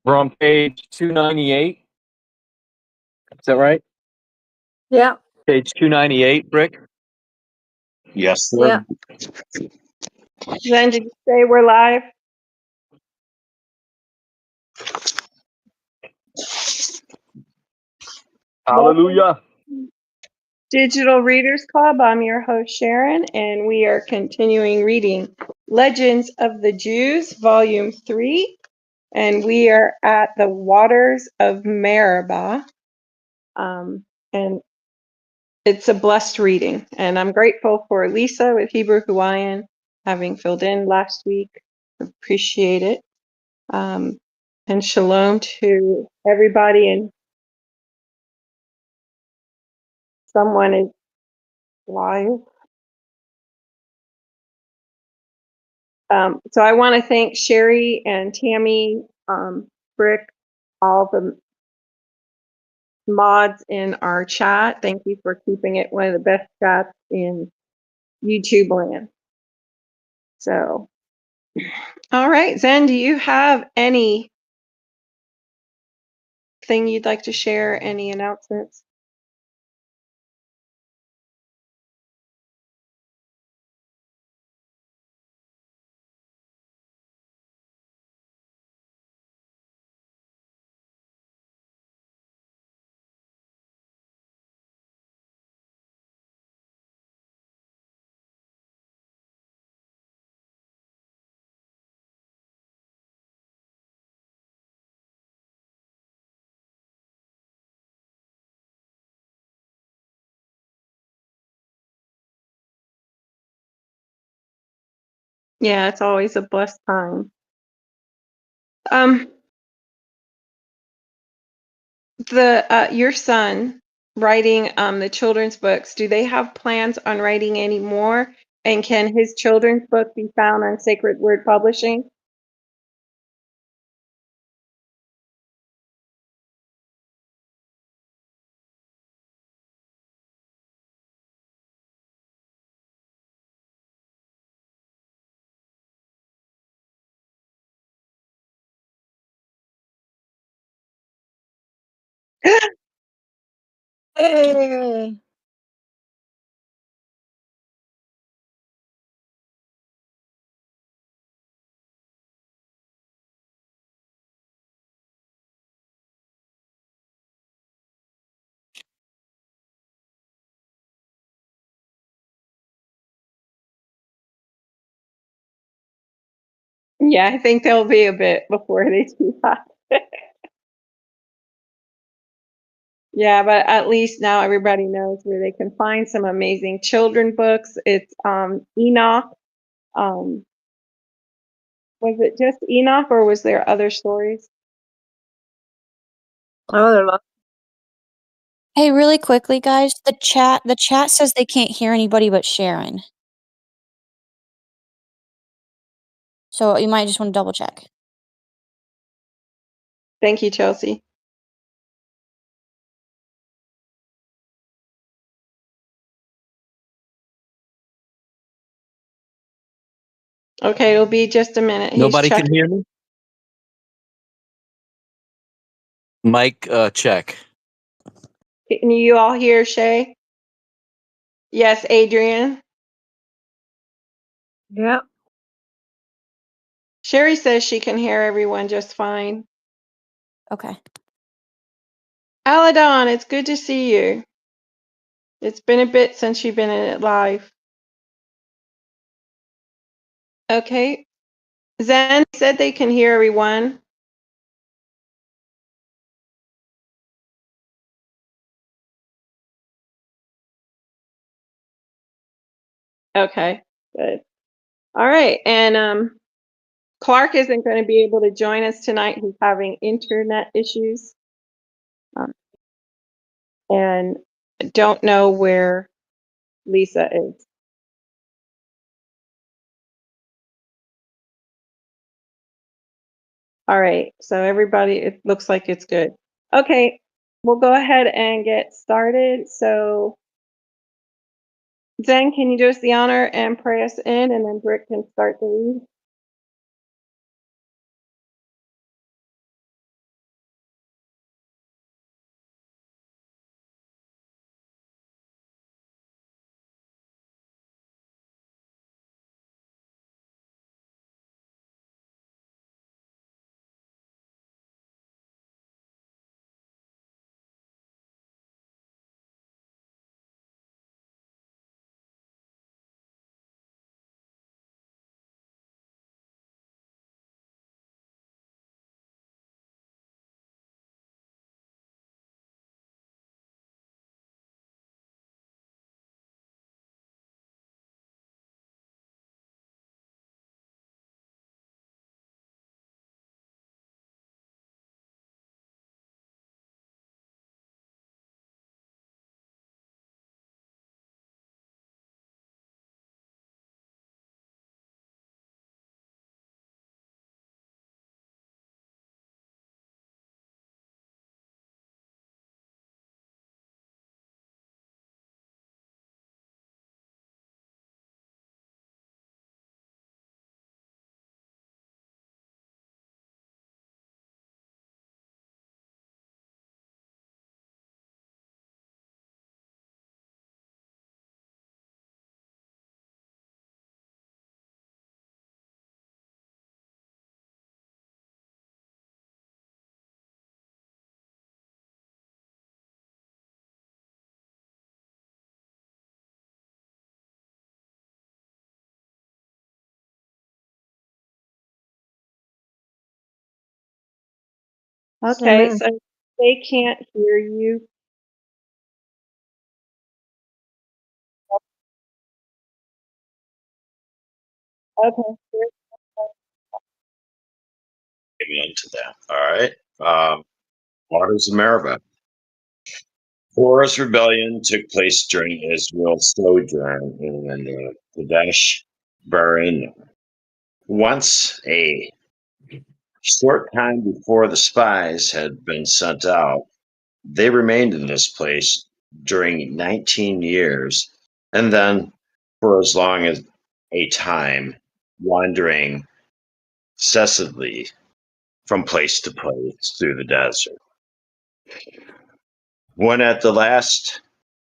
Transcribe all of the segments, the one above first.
We're on page 298. Is that right? Yeah. Page 298, Brick? Yes, sir. Yeah. Jen, did you say we're live? Hallelujah. Digital Readers Club. I'm your host, Sharon, and we are continuing reading Legends of the Jews, Volume 3, and we are at the waters of Meribah. And it's a blessed reading, and I'm grateful for Lisa with Hebrew Hawaiian having filled in last week. Appreciate it. And shalom to everybody, and someone is live. So I want to thank Sherry and Tammy, Brick, all the mods in our chat. Thank you for keeping it one of the best chats in YouTube land. So, all right, Zen, do you have anything you'd like to share? Any announcements? Yeah, it's always a blessed time. Your son writing the children's books, do they have plans on writing any more? And can his children's book be found on Sacred Word Publishing? Hey. Yeah, I think they'll be a bit before they do that. Yeah, but at least now everybody knows where they can find some amazing children books. It's Enoch. Was it just Enoch, or was there other stories? Oh, they're lost. Hey, really quickly, guys, the chat says they can't hear anybody but Sharon. So you might just want to double check. Thank you, Chelsea. Okay, it'll be just a minute. Nobody can hear me? Mic check. Can you all hear Shay? Yes, Adrian. Yeah. Sherry says she can hear everyone just fine. Okay. Aladon, it's good to see you. It's been a bit since you've been in it live. Okay. Zen said they can hear everyone. Okay, good. All right, and Clark isn't going to be able to join us tonight. He's having internet issues. And don't know where Lisa is. All right, so everybody, it looks like it's good. Okay, we'll go ahead and get started. So, Zen, can you do us the honor and pray us in, and then Britt can start the read? Okay, Amen. so they can't hear you. Okay. Amen to that. All right. Waters of Meribah. Korah's rebellion took place during Israel's sojourn in Kadesh Barnea. Once a short time before the spies had been sent out, they remained in this place during 19 years, and then for as long as a time, wandering incessantly from place to place through the desert. When at the last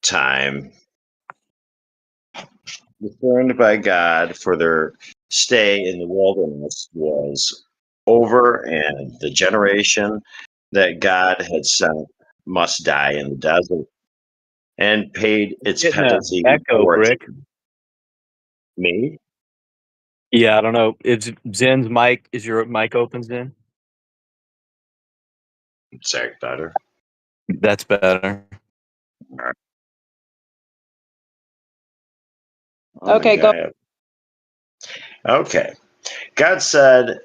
time discerned by God for their stay in the wilderness was over, and the generation that God had sent must die in the desert, and paid its Getting a penalty echo, for it. Brick. Me? Yeah, I don't know. It's Zen's mic. Is your mic open, Zen? Is that better? That's better. Okay, go. Okay. God said,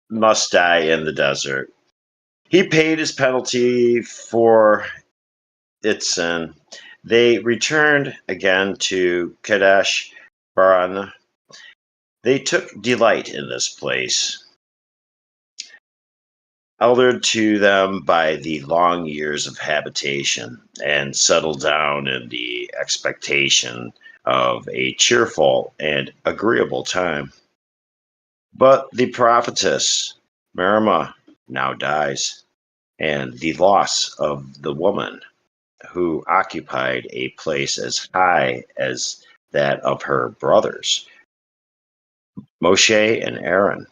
must die in the desert. He paid his penalty for its sin. They returned again to Kadesh Barnea. They took delight in this place, eldered to them by the long years of habitation, and settled down in the expectation of a cheerful and agreeable time. But the prophetess Meribah now dies, and the loss of the woman who occupied a place as high as that of her brothers, Moshe and Aaron,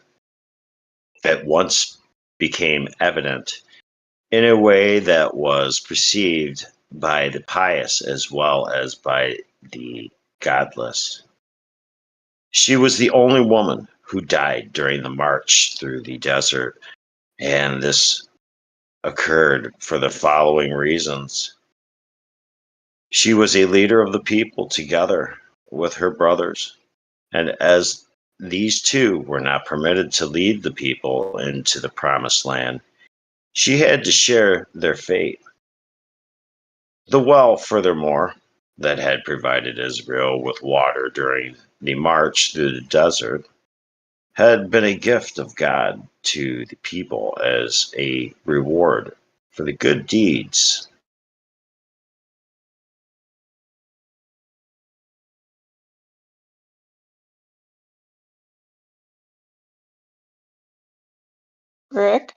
at once became evident in a way that was perceived by the pious as well as by the godless. She was the only woman who died during the march through the desert, and this occurred for the following reasons. She was a leader of the people together with her brothers, and as these two were not permitted to lead the people into the promised land, she had to share their fate. The well, furthermore, that had provided Israel with water during the march through the desert had been a gift of God to the people as a reward for the good deeds. Rick?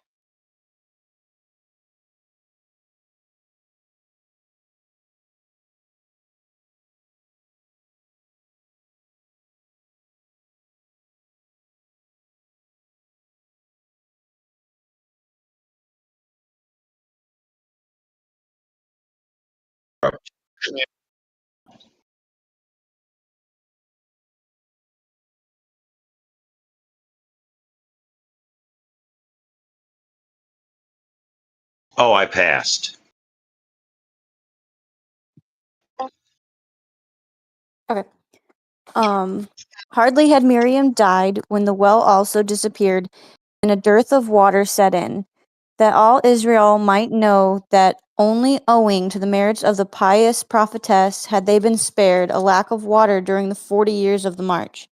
Oh, I passed. Okay. Hardly had Miriam died when the well also disappeared, and a dearth of water set in, that all Israel might know that only owing to the merits of the pious prophetess had they been spared a lack of water during the 40 years of the march.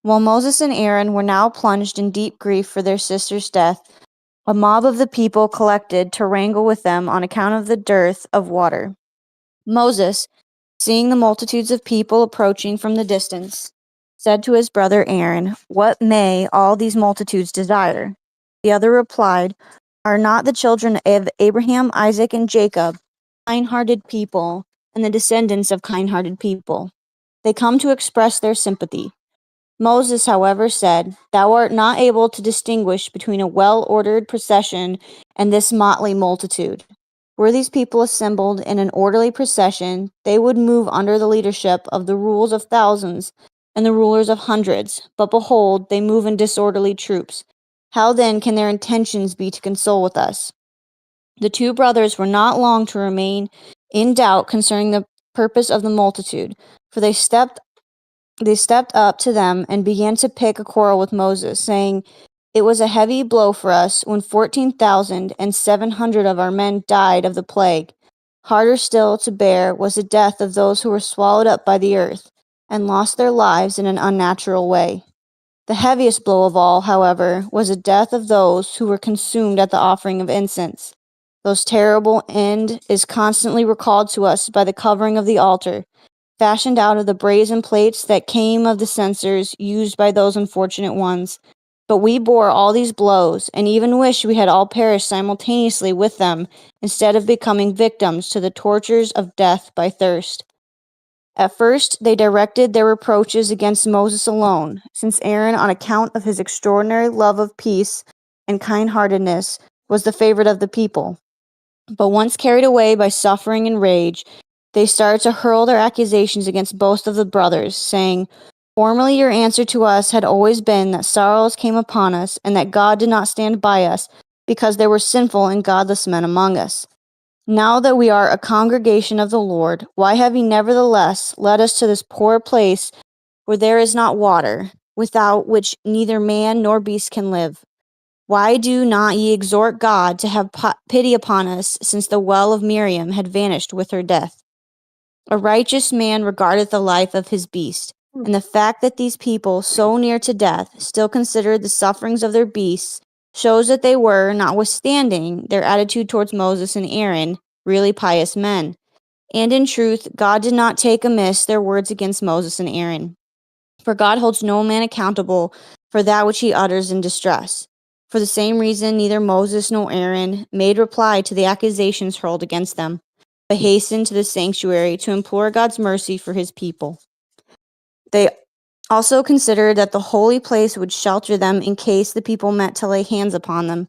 While Moses and Aaron were now plunged in deep grief for their sister's death, a mob of the people collected to wrangle with them on account of the dearth of water. Moses, seeing the multitudes of people approaching from the distance, said to his brother Aaron, "What may all these multitudes desire?" The other replied, "Are not the children of Abraham, Isaac, and Jacob kind-hearted people, and the descendants of kind-hearted people? They come to express their sympathy." Moses, however, said, "Thou art not able to distinguish between a well-ordered procession and this motley multitude." Were these people assembled in an orderly procession, they would move under the leadership of the rules of thousands and the rulers of hundreds. But behold, they move in disorderly troops. How then can their intentions be to console with us? The two brothers were not long to remain in doubt concerning the purpose of the multitude, for they stepped up to them and began to pick a quarrel with Moses, saying, "It was a heavy blow for us when 14,700 of our men died of the plague. Harder still to bear was the death of those who were swallowed up by the earth and lost their lives in an unnatural way. The heaviest blow of all, however, was the death of those who were consumed at the offering of incense. Those terrible end is constantly recalled to us by the covering of the altar, fashioned out of the brazen plates that came of the censers used by those unfortunate ones. But we bore all these blows, and even wish we had all perished simultaneously with them, instead of becoming victims to the tortures of death by thirst." At first, they directed their reproaches against Moses alone, since Aaron, on account of his extraordinary love of peace and kind-heartedness, was the favorite of the people. But once carried away by suffering and rage, they started to hurl their accusations against both of the brothers, saying, "Formerly your answer to us had always been that sorrows came upon us, and that God did not stand by us, because there were sinful and godless men among us. Now that we are a congregation of the Lord, why have ye nevertheless led us to this poor place where there is not water, without which neither man nor beast can live? Why do not ye exhort God to have pity upon us, since the well of Miriam had vanished with her death? A righteous man regardeth the life of his beast, and the fact that these people, so near to death, still considered the sufferings of their beasts, shows that they were, notwithstanding their attitude towards Moses and Aaron, really pious men. And in truth, God did not take amiss their words against Moses and Aaron. For God holds no man accountable for that which he utters in distress. For the same reason, neither Moses nor Aaron made reply to the accusations hurled against them, but hastened to the sanctuary to implore God's mercy for his people. They also considered that the holy place would shelter them in case the people meant to lay hands upon them.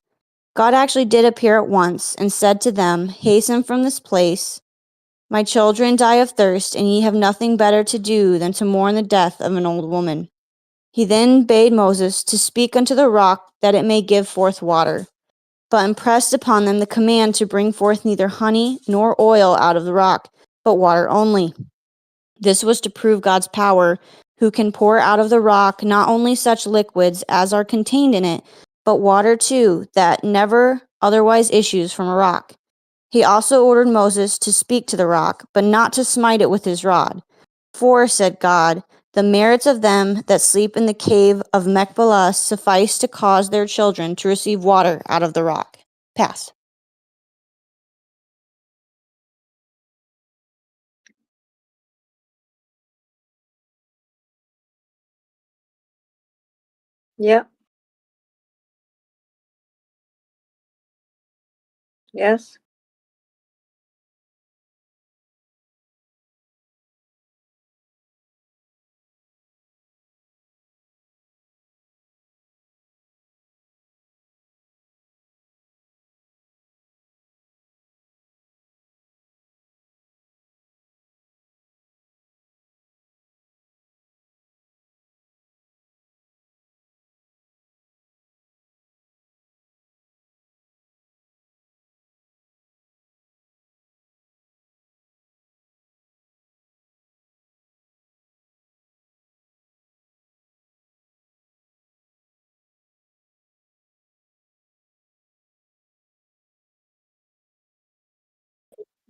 God actually did appear at once and said to them, "Hasten from this place. My children die of thirst, and ye have nothing better to do than to mourn the death of an old woman." He then bade Moses to speak unto the rock that it may give forth water, but impressed upon them the command to bring forth neither honey nor oil out of the rock, but water only. This was to prove God's power, who can pour out of the rock not only such liquids as are contained in it, but water too, that never otherwise issues from a rock. He also ordered Moses to speak to the rock, but not to smite it with his rod. "For," said God, "the merits of them that sleep in the cave of Machpelah suffice to cause their children to receive water out of the rock." Pass. Yep. Yes.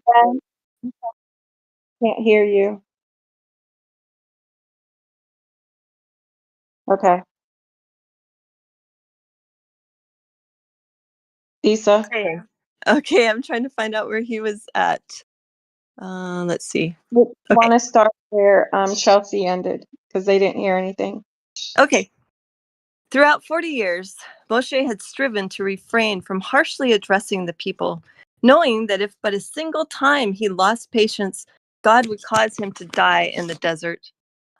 Ben, can't hear you. Okay. Lisa? Okay. Okay, I'm trying to find out where he was at. Let's see. You Okay. want to start where Chelsea ended, because they didn't hear anything. Okay. Throughout 40 years, Moshe had striven to refrain from harshly addressing the people, knowing that if but a single time he lost patience, God would cause him to die in the desert.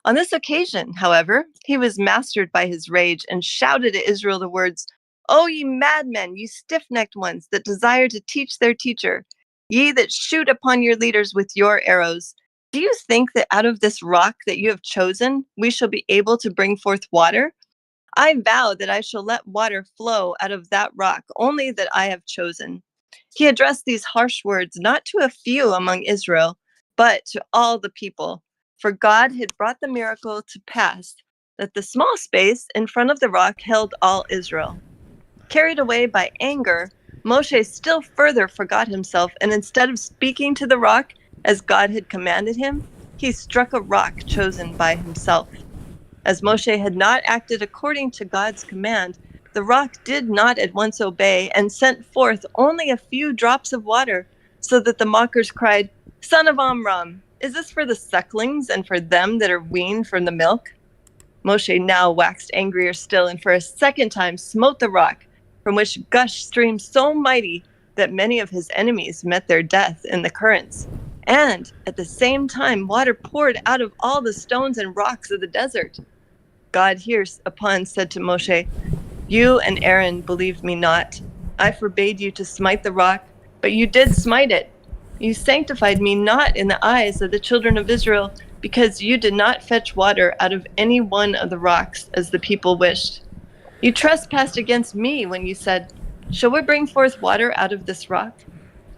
On this occasion, however, he was mastered by his rage and shouted at Israel the words, "O ye madmen, ye stiff-necked ones that desire to teach their teacher, ye that shoot upon your leaders with your arrows, do you think that out of this rock that you have chosen, we shall be able to bring forth water? I vow that I shall let water flow out of that rock only that I have chosen. He addressed these harsh words not to a few among Israel, but to all the people, for God had brought the miracle to pass that the small space in front of the rock held all Israel. Carried away by anger, Moshe still further forgot himself, and instead of speaking to the rock as God had commanded him, he struck a rock chosen by himself. As Moshe had not acted according to God's command, the rock did not at once obey and sent forth only a few drops of water, so that the mockers cried, "Son of Amram, is this for the sucklings and for them that are weaned from the milk?" Moshe now waxed angrier still, and for a second time smote the rock, from which gushed streams so mighty that many of his enemies met their death in the currents. And at the same time, water poured out of all the stones and rocks of the desert. God hereupon said to Moshe, "You and Aaron believed me not. I forbade you to smite the rock, but you did smite it. You sanctified me not in the eyes of the children of Israel, because you did not fetch water out of any one of the rocks as the people wished. You trespassed against me when you said, 'Shall we bring forth water out of this rock?'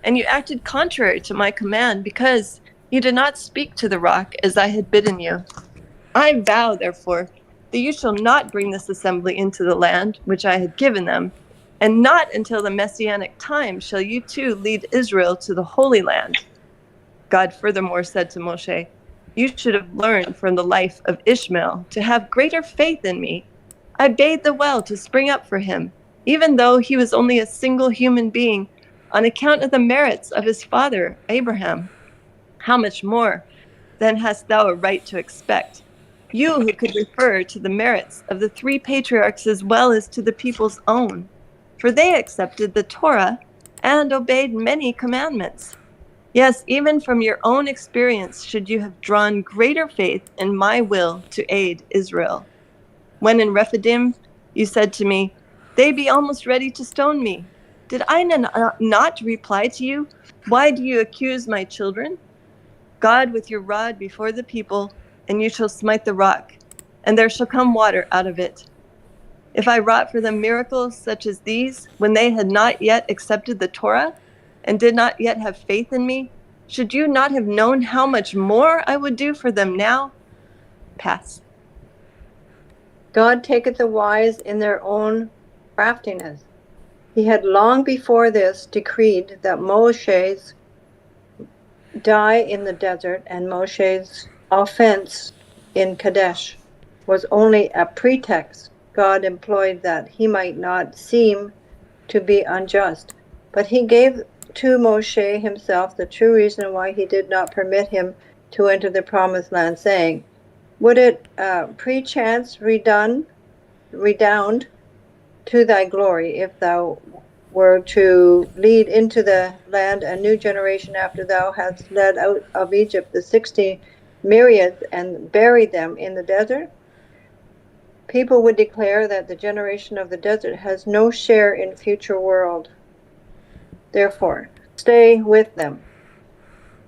And you acted contrary to my command, because you did not speak to the rock as I had bidden you. I vow, therefore, that you shall not bring this assembly into the land which I had given them, and not until the Messianic time shall you too lead Israel to the Holy Land." God furthermore said to Moshe, "You should have learned from the life of Ishmael to have greater faith in me. I bade the well to spring up for him, even though he was only a single human being, on account of the merits of his father, Abraham. How much more, then, hast thou a right to expect, you who could refer to the merits of the three patriarchs as well as to the people's own? For they accepted the Torah and obeyed many commandments. Yes, even from your own experience should you have drawn greater faith in my will to aid Israel. When in Rephidim you said to me, 'They be almost ready to stone me,' did I not reply to you, 'Why do you accuse my children?' God with your rod before the people, and you shall smite the rock, and there shall come water out of it. If I wrought for them miracles such as these, when they had not yet accepted the Torah, and did not yet have faith in me, should you not have known how much more I would do for them now?" Pass. God taketh the wise in their own craftiness. He had long before this decreed that Moshe's die in the desert, and Moshe's offense in Kadesh was only a pretext God employed that he might not seem to be unjust. But he gave to Moshe himself the true reason why he did not permit him to enter the promised land, saying, "Would it perchance redound to thy glory if thou were to lead into the land a new generation after thou hast led out of Egypt the 60 myriads and buried them in the desert?" People would declare that the generation of the desert has no share in future world. Therefore, stay with them,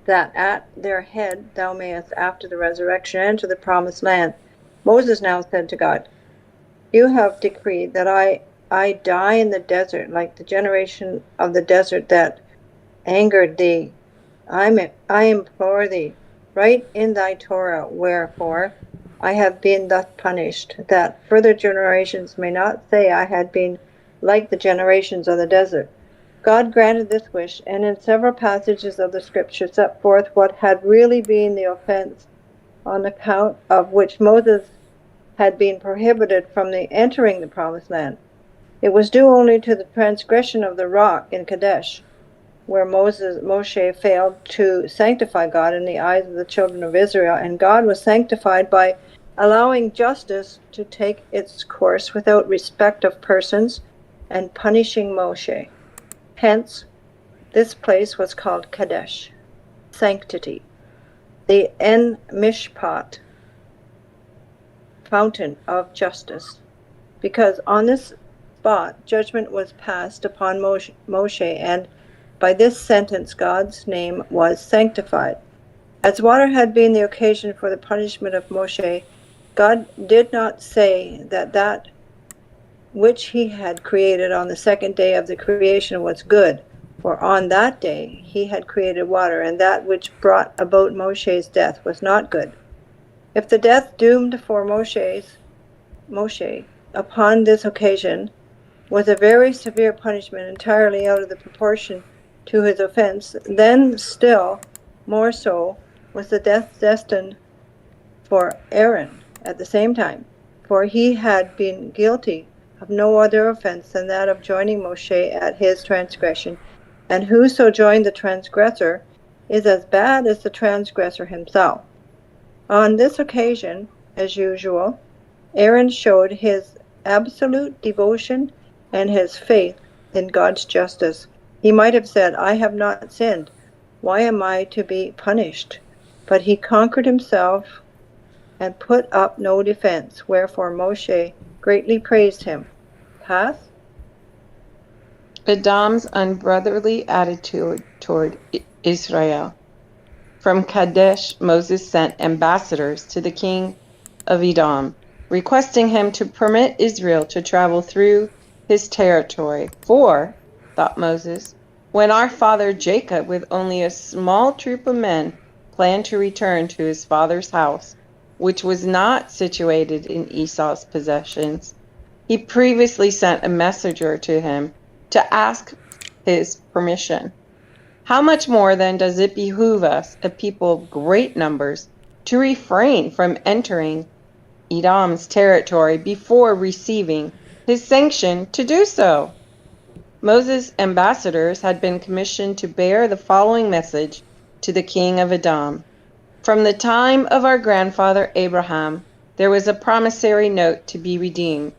that at their head thou mayest after the resurrection enter the promised land. Moses now said to God, "You have decreed that I die in the desert, like the generation of the desert that angered thee. I implore thee, write in thy Torah wherefore I have been thus punished, that further generations may not say I had been like the generations of the desert." God granted this wish, and in several passages of the scripture set forth what had really been the offense on account of which Moses had been prohibited from entering the promised land. It was due only to the transgression of the rock in Kadesh, where Moshe failed to sanctify God in the eyes of the children of Israel, and God was sanctified by allowing justice to take its course without respect of persons and punishing Moshe. Hence, this place was called Kadesh, sanctity, the En Mishpat, fountain of justice, because on this spot judgment was passed upon Moshe, and by this sentence God's name was sanctified. As water had been the occasion for the punishment of Moshe, God did not say that which he had created on the second day of the creation was good, For on that day he had created water, and that which brought about Moshe's death was not good. If the death doomed for Moshe upon this occasion was a very severe punishment entirely out of the proportion to his offense, then still more so was the death destined for Aaron at the same time, for he had been guilty of no other offense than that of joining Moshe at his transgression, and whoso joined the transgressor is as bad as the transgressor himself. On this occasion, as usual, Aaron showed his absolute devotion and his faith in God's justice. He might have said, I have not sinned. Why am I to be punished? But he conquered himself and put up no defense, wherefore Moshe greatly praised him. Pass? Edom's unbrotherly attitude toward Israel. From Kadesh, Moses sent ambassadors to the king of Edom, requesting him to permit Israel to travel through his territory. For, thought Moses, when our father Jacob, with only a small troop of men, planned to return to his father's house, which was not situated in Esau's possessions, he previously sent a messenger to him to ask his permission. How much more then does it behoove us, a people of great numbers, to refrain from entering Edom's territory before receiving his sanction to do so? Moses' ambassadors had been commissioned to bear the following message to the king of Edom. From the time of our grandfather Abraham, there was a promissory note to be redeemed,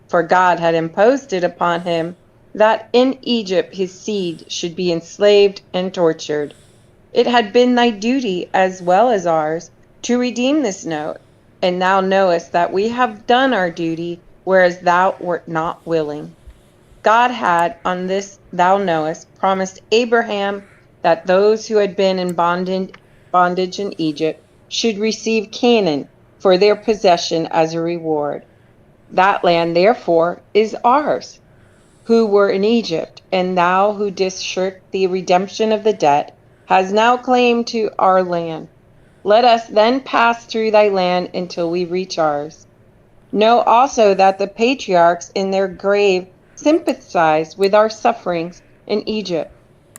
for God had imposed it upon him that in Egypt his seed should be enslaved and tortured. It had been thy duty as well as ours to redeem this note, and thou knowest that we have done our duty, whereas thou wert not willing. God had, on this thou knowest, promised Abraham that those who had been in bondage in Egypt should receive Canaan for their possession as a reward. That land, therefore, is ours, who were in Egypt, and thou who didst shirk the redemption of the debt, has now claim to our land. Let us then pass through thy land until we reach ours. Know also that the patriarchs in their grave sympathized with our sufferings in Egypt,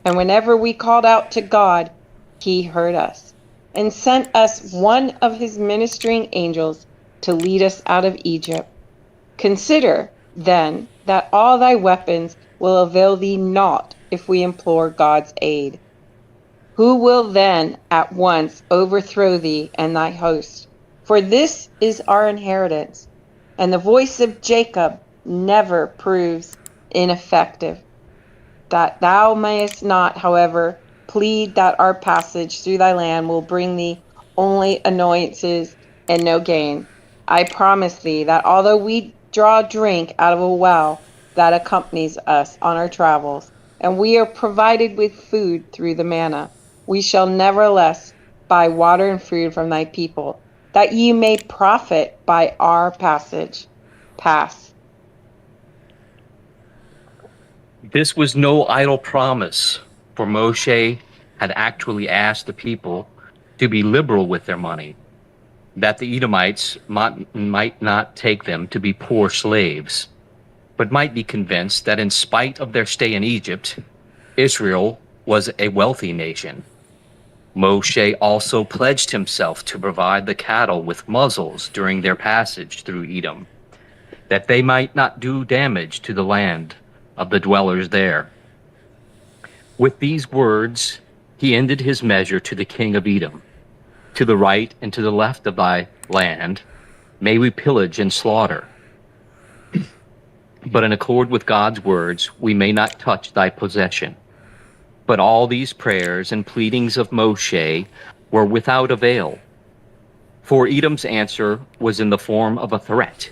and whenever we called out to God, he heard us, and sent us one of his ministering angels to lead us out of Egypt. Consider, then, that all thy weapons will avail thee naught if we implore God's aid. Who will then at once overthrow thee and thy host? For this is our inheritance, and the voice of Jacob never proves ineffective. That thou mayest not, however, plead that our passage through thy land will bring thee only annoyances and no gain. I promise thee that although we draw drink out of a well that accompanies us on our travels, and we are provided with food through the manna, we shall nevertheless buy water and food from thy people, that ye may profit by our passage. Pass. This was no idle promise, for Moshe had actually asked the people to be liberal with their money, that the Edomites might not take them to be poor slaves, but might be convinced that in spite of their stay in Egypt, Israel was a wealthy nation. Moshe also pledged himself to provide the cattle with muzzles during their passage through Edom, that they might not do damage to the land of the dwellers there. With these words, he ended his measure to the king of Edom. To the right and to the left of thy land may we pillage and slaughter. But in accord with God's words, we may not touch thy possession. But all these prayers and pleadings of Moshe were without avail, for Edom's answer was in the form of a threat.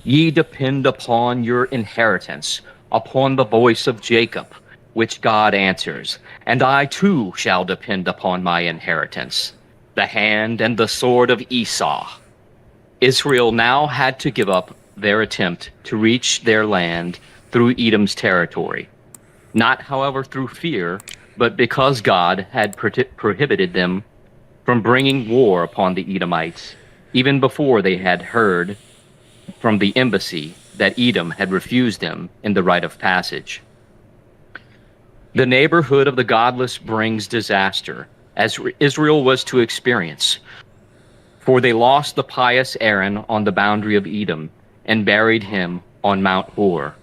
Ye depend upon your inheritance, upon the voice of Jacob, which God answers, and I too shall depend upon my inheritance, the hand and the sword of Esau. Israel now had to give up their attempt to reach their land through Edom's territory. not, however, through fear, but because God had prohibited them from bringing war upon the Edomites, even before they had heard from the embassy that Edom had refused them in the right of passage. The neighborhood of the godless brings disaster, as Israel was to experience, for they lost the pious Aaron on the boundary of Edom and buried him on Mount Hor.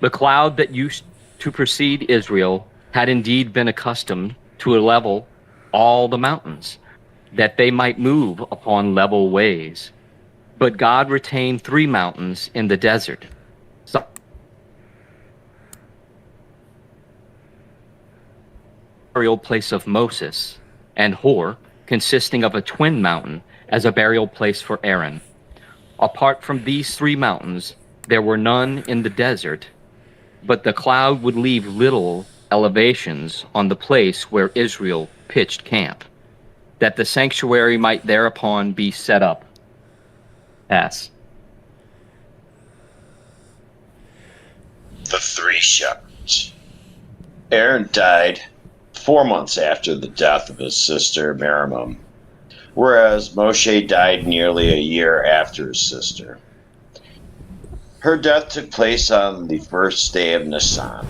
The cloud that used to precede Israel had indeed been accustomed to level all the mountains, that they might move upon level ways. But God retained 3 mountains in the desert, burial place of Moses, and Hor, consisting of a twin mountain, as a burial place for Aaron. Apart from these 3 mountains, there were none in the desert, but the cloud would leave little elevations on the place where Israel pitched camp, that the sanctuary might thereupon be set up. Pass. The 3 shepherds. Aaron died 4 months after the death of his sister Meribah, whereas Moshe died nearly a year after his sister. Her death took place on the first day of Nisan,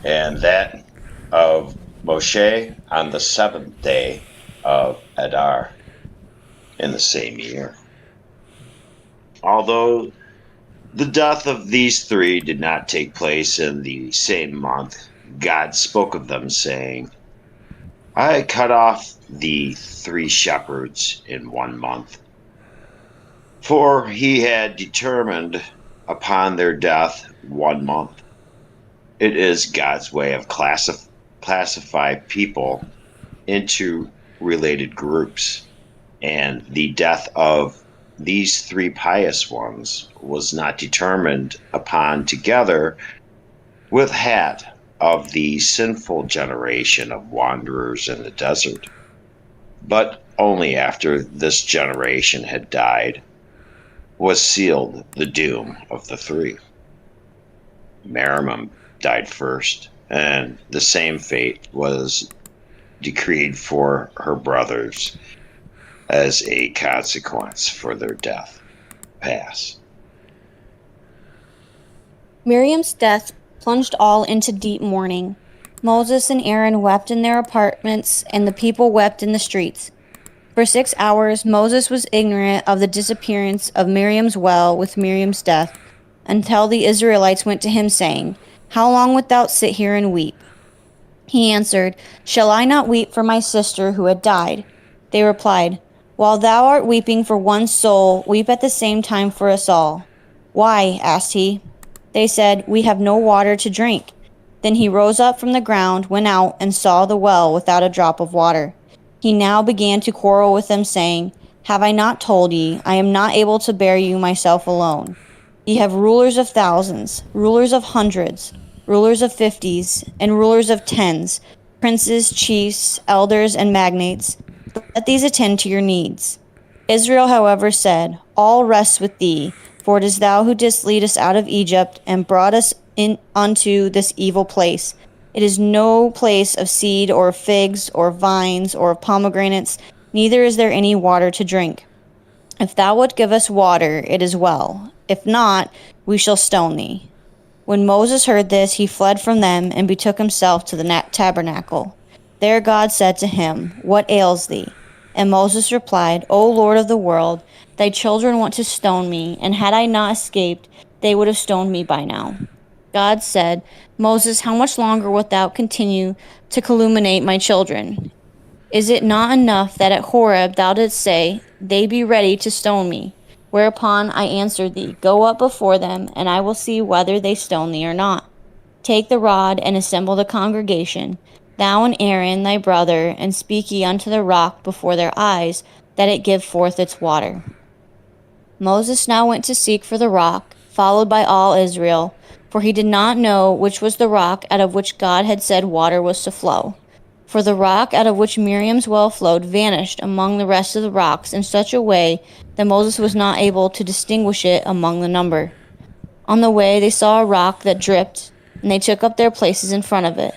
and that of Moshe on the 7th day of Adar in the same year. Although the death of these 3 did not take place in the same month, God spoke of them, saying, I cut off the 3 shepherds in 1 month. For he had determined upon their death 1 month. It is God's way of classify people into related groups, and the death of these 3 pious ones was not determined upon together with that of the sinful generation of wanderers in the desert, but only after this generation had died was sealed the doom of the 3. Meribah died first, and the same fate was decreed for her brothers as a consequence for their death. Pass. Miriam's death plunged all into deep mourning. Moses and Aaron wept in their apartments, and the people wept in the streets. For 6 hours, Moses was ignorant of the disappearance of Miriam's well with Miriam's death, until the Israelites went to him, saying, How long wilt thou sit here and weep? He answered, Shall I not weep for my sister who had died? They replied, While thou art weeping for one soul, weep at the same time for us all. Why? Asked he. They said, We have no water to drink. Then he rose up from the ground, went out, and saw the well without a drop of water. He now began to quarrel with them, saying, Have I not told ye, I am not able to bear you myself alone? Ye have rulers of thousands, rulers of hundreds, rulers of 50s, and rulers of 10s, princes, chiefs, elders, and magnates. Let these attend to your needs. Israel, however, said, All rests with thee, for it is thou who didst lead us out of Egypt, and brought us in unto this evil place. It is no place of seed, or of figs, or of vines, or of pomegranates, neither is there any water to drink. If thou wilt give us water, it is well. If not, we shall stone thee. When Moses heard this, he fled from them, and betook himself to the tabernacle. There God said to him, What ails thee? And Moses replied, O Lord of the world, thy children want to stone me, and had I not escaped, they would have stoned me by now. God said, Moses, how much longer wilt thou continue to calumniate my children? Is it not enough that at Horeb thou didst say, They be ready to stone me? Whereupon I answered thee, Go up before them, and I will see whether they stone thee or not. Take the rod, and assemble the congregation, thou and Aaron thy brother, and speak ye unto the rock before their eyes, that it give forth its water. Moses now went to seek for the rock, followed by all Israel, for he did not know which was the rock out of which God had said water was to flow. For the rock out of which Miriam's well flowed vanished among the rest of the rocks in such a way that Moses was not able to distinguish it among the number. On the way they saw a rock that dripped and they took up their places in front of it.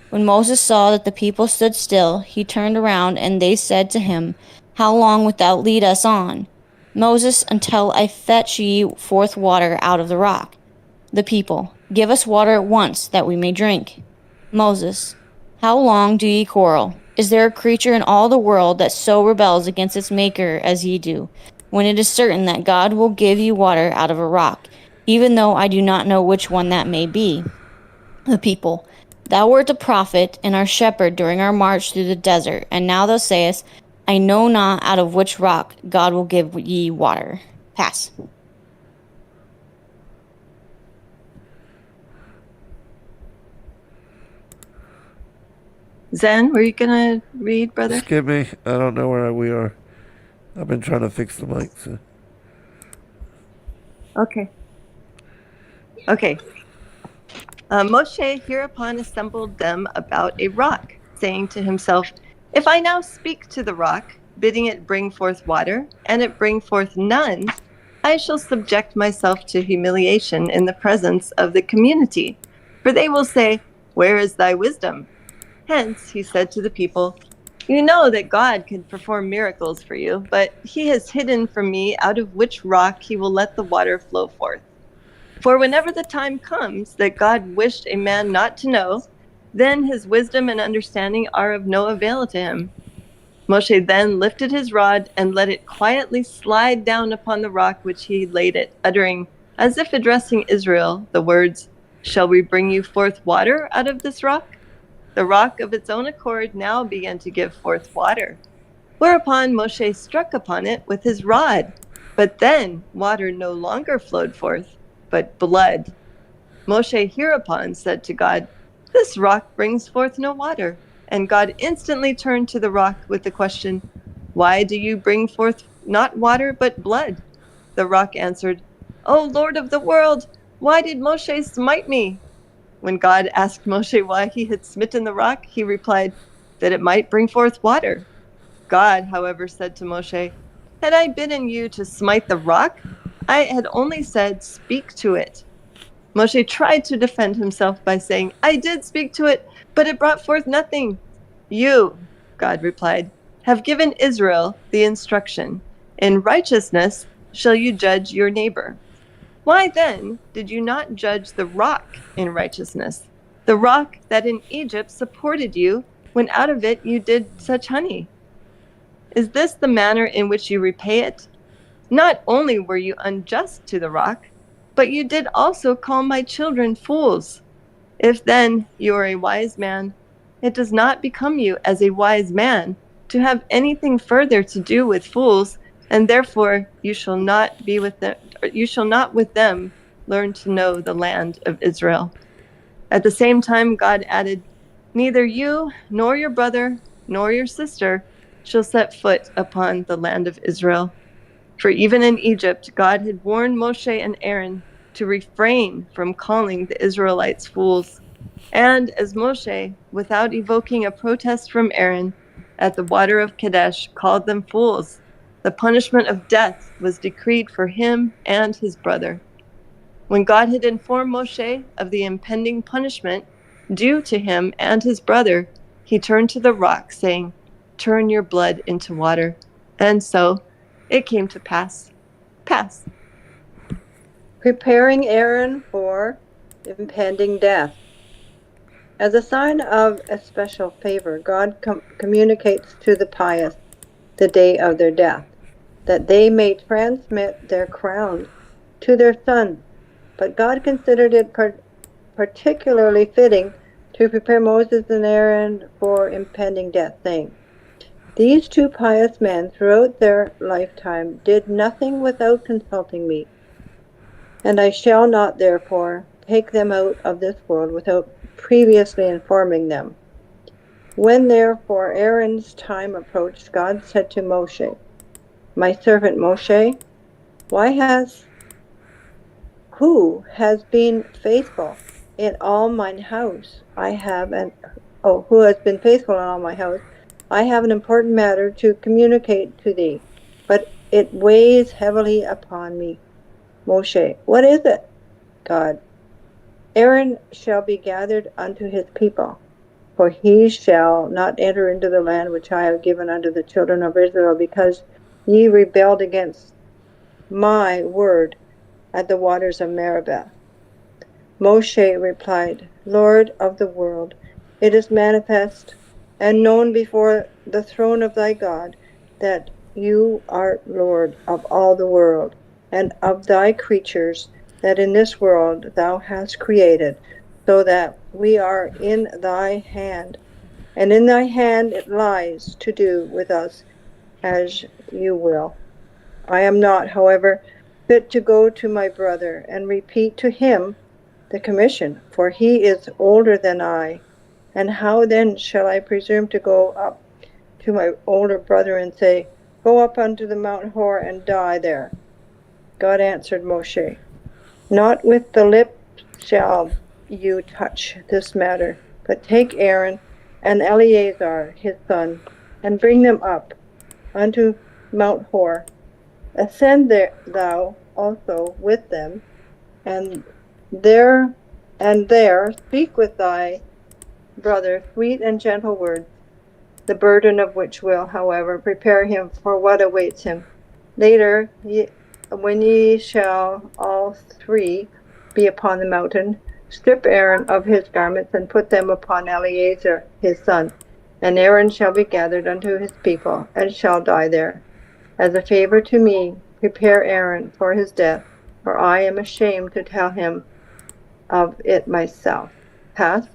When Moses saw that the people stood still, he turned around, and they said to him, How long wilt thou lead us on? Moses, until I fetch ye forth water out of the rock. The people, Give us water at once, that we may drink. Moses, How long do ye quarrel? Is there a creature in all the world that so rebels against its Maker as ye do, when it is certain that God will give you water out of a rock, even though I do not know which one that may be? The people, Thou wert a prophet and our shepherd during our march through the desert, and now thou sayest, I know not out of which rock God will give ye water. Pass. Zen, were you gonna read, brother? Skip me. I don't know where we are. I've been trying to fix the mic. So. Okay. Moshe hereupon assembled them about a rock, saying to himself, If I now speak to the rock, bidding it bring forth water, and it bring forth none, I shall subject myself to humiliation in the presence of the community. For they will say, Where is thy wisdom? Hence, he said to the people, You know that God can perform miracles for you, but he has hidden from me out of which rock he will let the water flow forth. For whenever the time comes that God wished a man not to know, then his wisdom and understanding are of no avail to him. Moshe then lifted his rod and let it quietly slide down upon the rock which he laid it, uttering, as if addressing Israel, the words, Shall we bring you forth water out of this rock? The rock of its own accord now began to give forth water. Whereupon Moshe struck upon it with his rod. But then water no longer flowed forth, but blood. Moshe hereupon said to God, This rock brings forth no water. And God instantly turned to the rock with the question, Why do you bring forth not water but blood? The rock answered, O Lord of the world, why did Moshe smite me? When God asked Moshe why he had smitten the rock, he replied, That it might bring forth water. God, however, said to Moshe, Had I bidden you to smite the rock, I had only said, Speak to it. Moshe tried to defend himself by saying, I did speak to it, but it brought forth nothing. You, God replied, have given Israel the instruction, In righteousness shall you judge your neighbor. Why then did you not judge the rock in righteousness, the rock that in Egypt supported you, when out of it you did such honey? Is this the manner in which you repay it? Not only were you unjust to the rock, but you did also call my children fools. If then you are a wise man, it does not become you as a wise man to have anything further to do with fools, and therefore you shall not with them learn to know the land of Israel. At the same time, God added, Neither you, nor your brother, nor your sister shall set foot upon the land of Israel. For even in Egypt, God had warned Moshe and Aaron to refrain from calling the Israelites fools. And as Moshe, without evoking a protest from Aaron, at the water of Kadesh called them fools, the punishment of death was decreed for him and his brother. When God had informed Moshe of the impending punishment due to him and his brother, he turned to the rock, saying, Turn your blood into water. And so it came to pass. Pass. Preparing Aaron for impending death. As a sign of especial favor, God communicates to the pious the day of their death, that they may transmit their crowns to their sons. But God considered it particularly fitting to prepare Moses and Aaron for impending death, saying, These two pious men throughout their lifetime did nothing without consulting me, and I shall not therefore take them out of this world without previously informing them. When therefore Aaron's time approached, God said to Moshe, My servant Moshe, who has been faithful in all mine house? Who has been faithful in all my house? I have an important matter to communicate to thee, but it weighs heavily upon me. Moshe, what is it? God, Aaron shall be gathered unto his people, for he shall not enter into the land which I have given unto the children of Israel, because ye rebelled against my word at the waters of Meribah. Moshe replied, Lord of the world, it is manifest and known before the throne of thy God that you art Lord of all the world, and of thy creatures that in this world thou hast created, so that we are in thy hand, and in thy hand it lies to do with us as you will. I am not, however, fit to go to my brother and repeat to him the commission, for he is older than I. And how then shall I presume to go up to my older brother and say, Go up unto the Mount Hor and die there? God answered Moshe, Not with the lips shall you touch this matter, but take Aaron and Eleazar his son, and bring them up unto Mount Hor. Ascend there thou also with them, and there speak with thy brother sweet and gentle words, the burden of which will, however, prepare him for what awaits him. Later, when ye shall all three be upon the mountain, strip Aaron of his garments and put them upon Eleazar his son, and Aaron shall be gathered unto his people, and shall die there. As a favor to me, prepare Aaron for his death, for I am ashamed to tell him of it myself. Pass.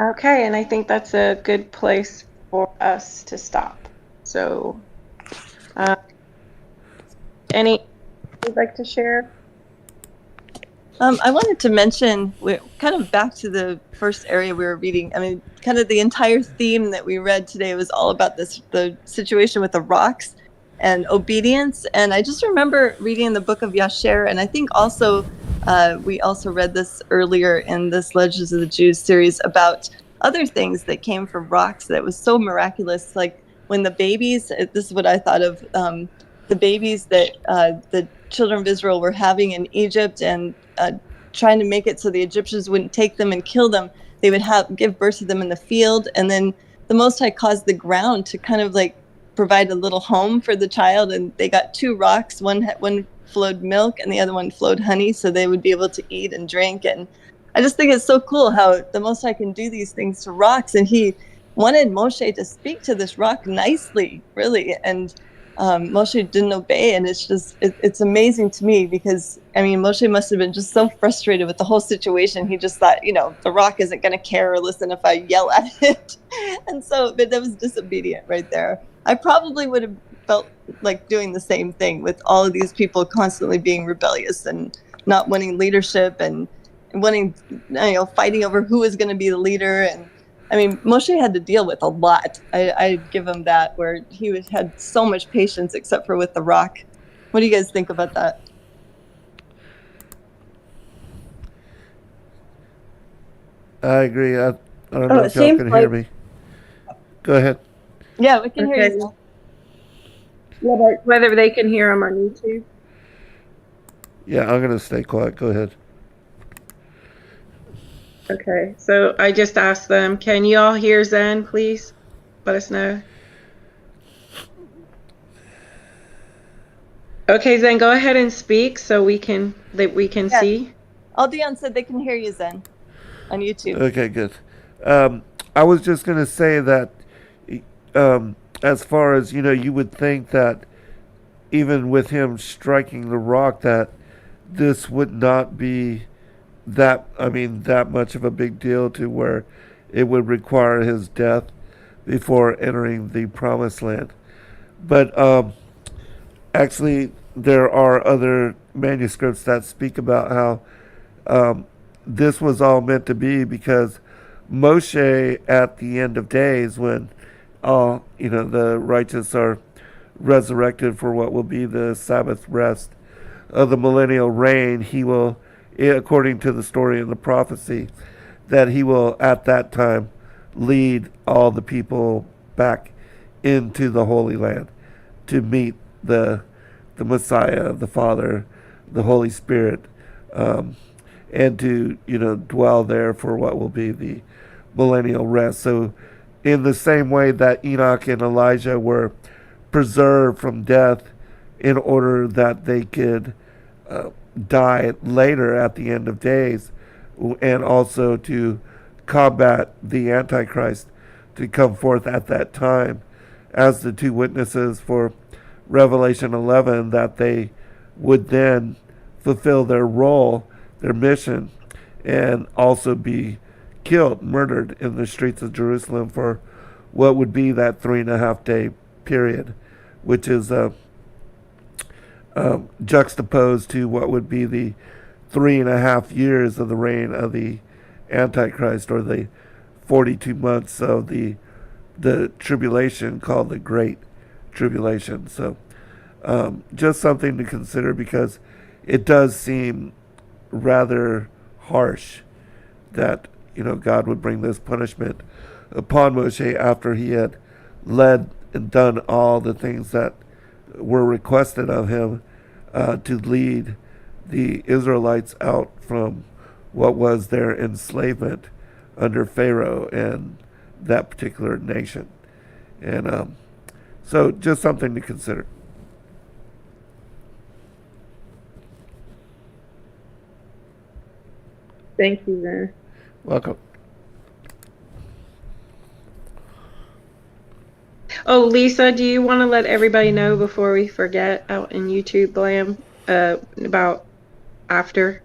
Okay, and I think that's a good place for us to stop. So, any you'd like to share? I wanted to mention, we're kind of back to the first area we were reading. I mean, kind of the entire theme that we read today was all about the situation with the rocks and obedience. And I just remember reading the book of Yasher, and I think also we also read this earlier in this Legends of the Jews series about other things that came from rocks that was so miraculous. Like when the babies, this is what I thought of, the babies that the children of Israel were having in Egypt, and trying to make it so the Egyptians wouldn't take them and kill them. They would give birth to them in the field, and then the Most High caused the ground to kind of like provide a little home for the child, and they got two rocks. One flowed milk, and the other one flowed honey, so they would be able to eat and drink. And I just think it's so cool how the Most High can do these things to rocks, and He wanted Moshe to speak to this rock nicely, really, and Moshe didn't obey, and it's just it's amazing to me, because I mean Moshe must have been just so frustrated with the whole situation. He just thought, the rock isn't going to care or listen if I yell at it. And so, but that was disobedient right there. I probably would have felt like doing the same thing with all of these people constantly being rebellious and not wanting leadership, and wanting, fighting over who is going to be the leader. And I mean, Moshe had to deal with a lot. I'd give him that, where he had so much patience, except for with the rock. What do you guys think about that? I agree. I don't know if y'all can hear me. Go ahead. Yeah, we can hear you. Whether they can hear him on YouTube. Yeah, I'm going to stay quiet. Go ahead. Okay, so I just asked them, can you all hear Zen, please? Let us know. Okay, Zen, go ahead and speak so we can see. Aldion said they can hear you, Zen, on YouTube. Okay, good. I was just going to say that as far as, you would think that even with him striking the rock, that this would not be that much of a big deal to where it would require his death before entering the promised land. But actually, there are other manuscripts that speak about how this was all meant to be, because Moshe, at the end of days, when all the righteous are resurrected for what will be the Sabbath rest of the millennial reign, he will, according to the story in the prophecy, that he will at that time lead all the people back into the Holy Land to meet the Messiah, the Father, the Holy Spirit, and to dwell there for what will be the millennial rest. So, in the same way that Enoch and Elijah were preserved from death in order that they could die later at the end of days, and also to combat the Antichrist to come forth at that time as the two witnesses for Revelation 11, that they would then fulfill their role, their mission, and also be killed, murdered in the streets of Jerusalem for what would be that 3.5 day period, which is juxtaposed to what would be the 3.5 years of the reign of the Antichrist, or the 42 months of the tribulation called the Great Tribulation. So just something to consider, because it does seem rather harsh that God would bring this punishment upon Moshe after he had led and done all the things that were requested of him to lead the Israelites out from what was their enslavement under Pharaoh and that particular nation. And so just something to consider. Thank you, Zen. Welcome. Oh, Lisa, do you want to let everybody know before we forget out in YouTube land about after?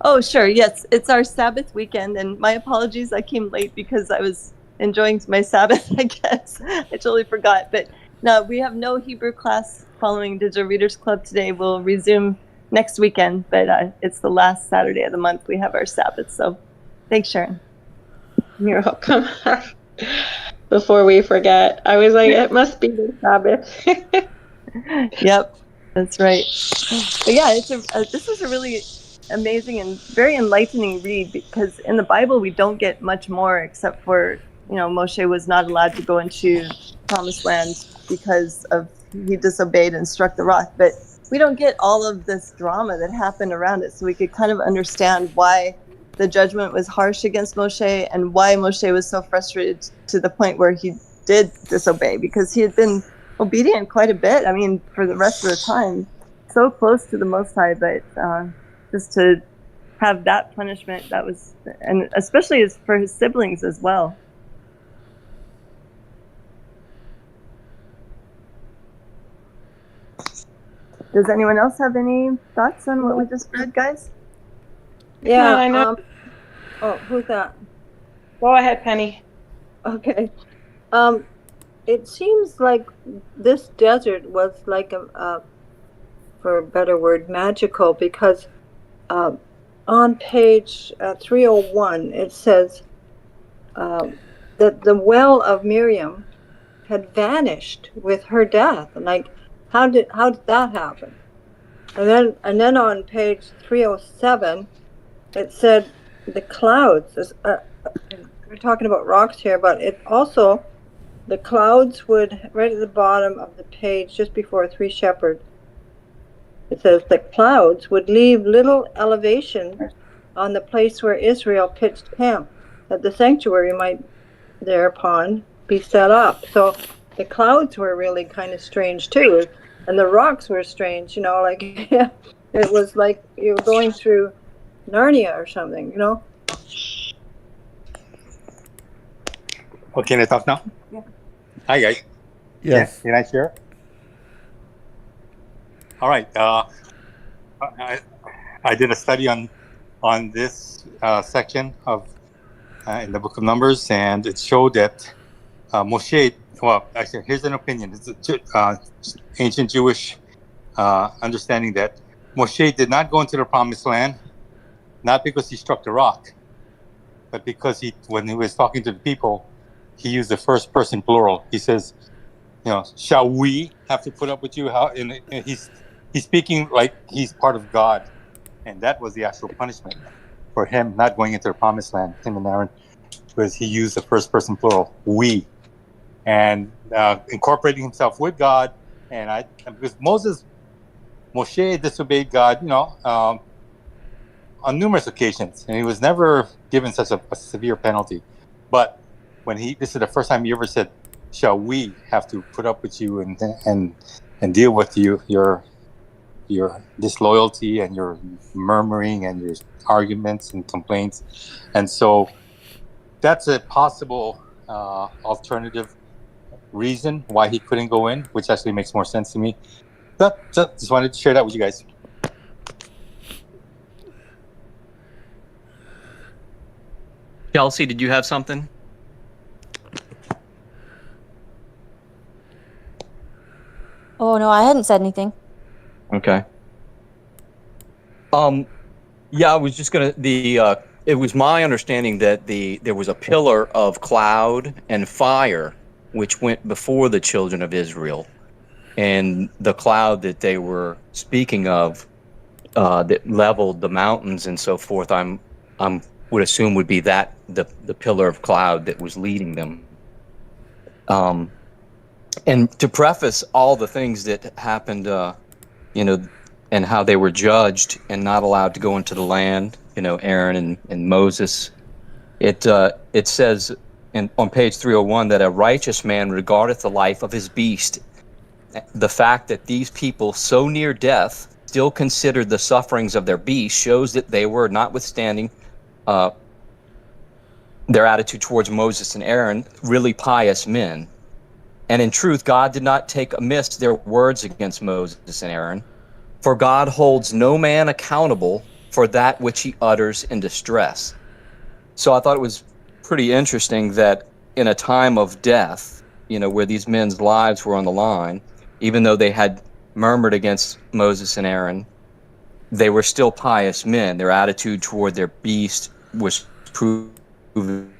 Oh, sure. Yes, it's our Sabbath weekend, and my apologies. I came late because I was enjoying my Sabbath, I guess. I totally forgot. But no, we have no Hebrew class following Digital Readers Club today. We'll resume next weekend, but it's the last Saturday of the month we have our Sabbath. So thanks, Sharon. You're welcome. Before we forget, I was like, it must be the Sabbath. Yep, that's right. But yeah, this is a really amazing and very enlightening read, because in the Bible we don't get much more except for Moshe was not allowed to go into Promised Land because of he disobeyed and struck the rock, but we don't get all of this drama that happened around it, so we could kind of understand why the judgment was harsh against Moshe and why Moshe was so frustrated to the point where he did disobey, because he had been obedient quite a bit. I mean, for the rest of the time, so close to the Most High, but just to have that punishment, that was, and especially for his siblings as well. Does anyone else have any thoughts on what we just read, guys? Yeah, I know. Oh, who's that? Go ahead, Penny. Okay. It seems like this desert was like for a better word, magical, because on page 301 it says that the well of Miriam had vanished with her death. And like, how did that happen? And then on page 307 it said the clouds. We're talking about rocks here, but it also, the clouds would, right at the bottom of the page, just before three shepherds, it says the clouds would leave little elevation on the place where Israel pitched camp, that the sanctuary might thereupon be set up. So the clouds were really kind of strange too, and the rocks were strange. Like it was like you were going through Narnia or something. Oh, can I talk now? Yeah. Hi, guys. Yes. Can I share? All right. I did a study on this section of in the Book of Numbers, and it showed that Moshe. Well, actually, here's an opinion. It's ancient Jewish understanding that Moshe did not go into the Promised Land, not because he struck the rock, but because when he was talking to the people, he used the first person plural. He says, shall we have to put up with you? And he's speaking like he's part of God. And that was the actual punishment for him not going into the Promised Land, him and Aaron, because he used the first person plural, we. And incorporating himself with God. And because Moses Moshe disobeyed God, on numerous occasions, and he was never given such a severe penalty. But when this is the first time he ever said, "Shall we have to put up with you and deal with your disloyalty and your murmuring and your arguments and complaints?" And so that's a possible alternative reason why he couldn't go in, which actually makes more sense to me. Just wanted to share that with you guys. Kelsey, did you have something? Oh no, I hadn't said anything. Okay. Yeah, I was just gonna it was my understanding that there was a pillar of cloud and fire which went before the children of Israel, and the cloud that they were speaking of that leveled the mountains and so forth. I'm would assume would be that the pillar of cloud that was leading them. And to preface all the things that happened, and how they were judged and not allowed to go into the land, Aaron and Moses, it says on page 301 that a righteous man regardeth the life of his beast. The fact that these people so near death still considered the sufferings of their beast shows that they were, notwithstanding their attitude towards Moses and Aaron, really pious men. And in truth, God did not take amiss their words against Moses and Aaron, for God holds no man accountable for that which he utters in distress. So I thought it was pretty interesting that in a time of death, where these men's lives were on the line, even though they had murmured against Moses and Aaron, they were still pious men. Their attitude toward their beast was proving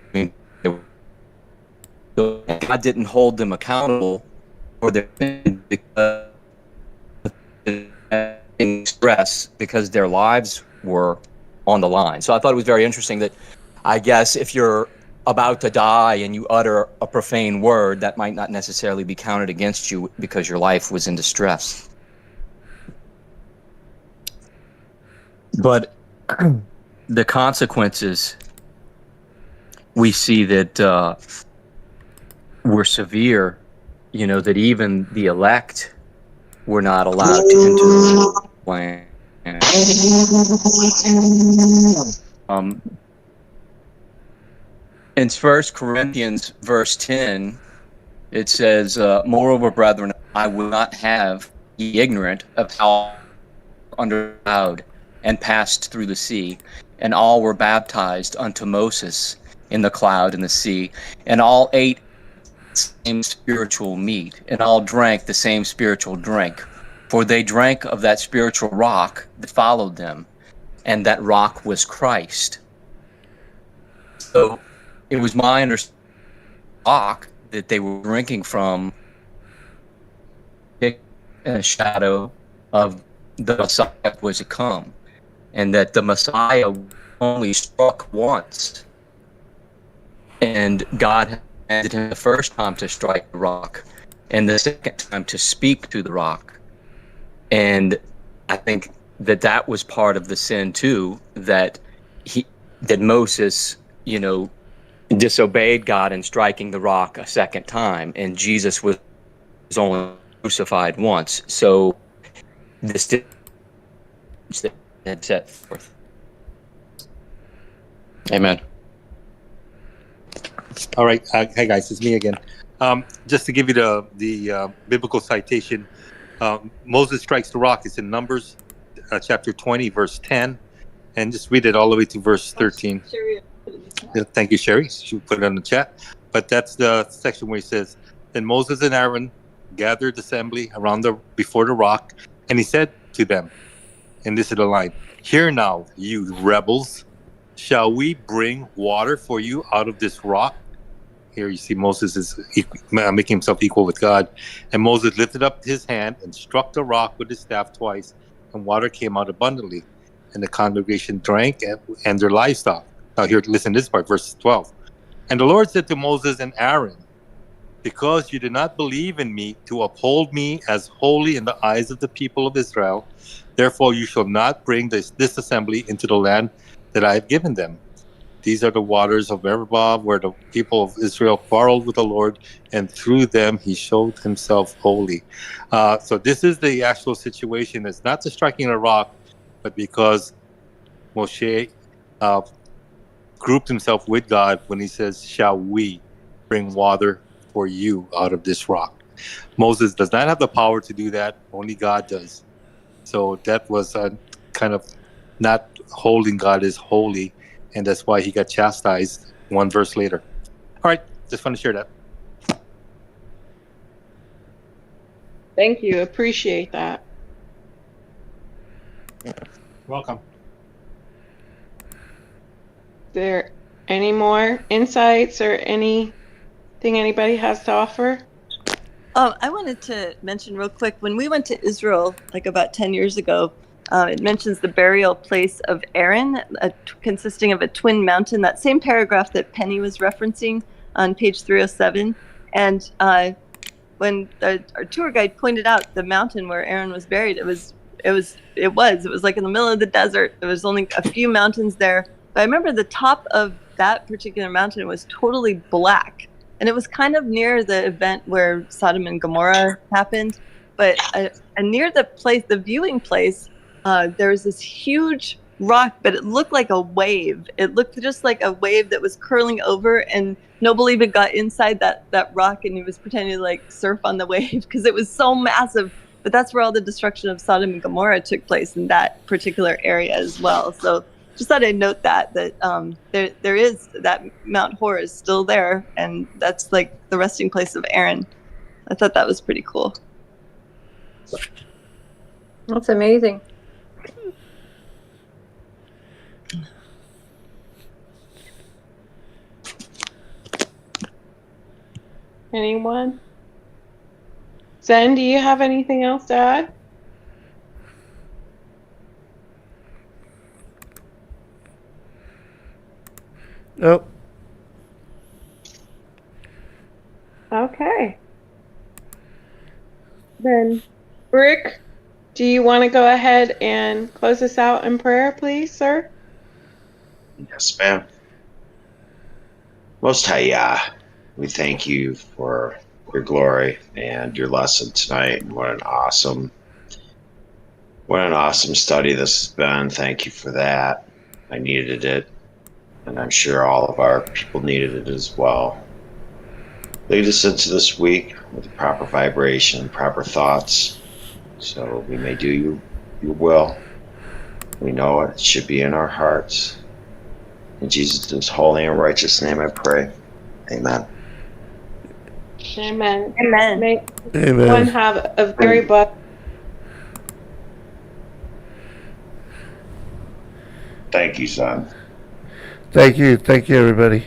God didn't hold them accountable for their sin because in stress, because their lives were on the line. So I thought it was very interesting that, I guess, if you're about to die and you utter a profane word, that might not necessarily be counted against you because your life was in distress. But the consequences, we see that were severe, that even the elect were not allowed to enter the land. In 1 Corinthians verse 10, it says, "Moreover, brethren, I will not have ye ignorant of how under cloud and passed through the sea, and all were baptized unto Moses in the cloud and the sea, and all ate the same spiritual meat, and all drank the same spiritual drink. For they drank of that spiritual rock that followed them, and that rock was Christ." So it was my understanding that they were drinking from a shadow of the Messiah was to come, and that the Messiah only struck once, and God commanded him the first time to strike the rock, and the second time to speak to the rock. And I think that was part of the sin too, that Moses, disobeyed God in striking the rock a second time, and Jesus was only crucified once. So this had set forth. Amen. All right. Hey guys, it's me again. Just to give you the biblical citation, Moses strikes the rock. It's in Numbers chapter 20, verse 10, and just read it all the way to verse 13. Thank you, Sherry. She put it on the chat. But that's the section where he says, "Then Moses and Aaron gathered the assembly before the rock, and he said to them," and this is the line, "Hear now, you rebels, shall we bring water for you out of this rock?" Here you see Moses is making himself equal with God. "And Moses lifted up his hand and struck the rock with his staff twice, and water came out abundantly. And the congregation drank and their livestock." Now here, listen to this part, verse 12. "And the Lord said to Moses and Aaron, because you did not believe in me to uphold me as holy in the eyes of the people of Israel, therefore you shall not bring this assembly into the land that I have given them. These are the waters of Meribah, where the people of Israel quarreled with the Lord, and through them he showed himself holy. So this is the actual situation. It's not the striking a rock, but because Moshe grouped himself with God when he says, shall we bring water for you out of this rock? Moses does not have the power to do that. Only God does. So that was kind of not holding God as holy, and that's why he got chastised one verse later. All right, just want to share that. Thank you. Appreciate that. Welcome. Is there any more insights or anything anybody has to offer? I wanted to mention real quick, when we went to Israel, like about 10 years ago, it mentions the burial place of Aaron, consisting of a twin mountain, that same paragraph that Penny was referencing on page 307. And when our tour guide pointed out the mountain where Aaron was buried, it was like in the middle of the desert. There was only a few mountains there. But I remember the top of that particular mountain was totally black. And it was kind of near the event where Sodom and Gomorrah happened. But near the place, the viewing place, there was this huge rock, but it looked like a wave. It looked just like a wave that was curling over, and Noble even got inside that rock, and he was pretending to like surf on the wave because it was so massive. But that's where all the destruction of Sodom and Gomorrah took place, in that particular area as well. So just thought I'd note that there is that Mount Hor is still there, and that's like the resting place of Aaron. I thought that was pretty cool. That's amazing. Anyone? Zen, do you have anything else to add? Nope. Okay. Then, Rick, do you want to go ahead and close us out in prayer, please, sir? Yes, ma'am. Most High Yah, we thank you for your glory and your lesson tonight. And what an awesome study this has been. Thank you for that. I needed it, and I'm sure all of our people needed it as well. Lead us into this week with the proper vibration, proper thoughts, so we may do your will. We know it should be in our hearts. In Jesus' holy and righteous name I pray. Amen. Amen. Amen. May Amen. everyone have a very blessed. Thank you, son. Thank you, everybody.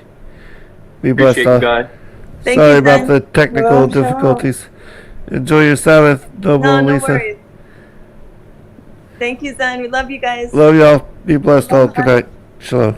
Be blessed. Appreciate you, God. Thank Sorry you, about Zen. the technical Shalom, shalom. difficulties. Enjoy your Sabbath, Noble No, and no Lisa. worries. Thank you, Zen. We love you guys. Love y'all. Be blessed all. Good night. Shalom.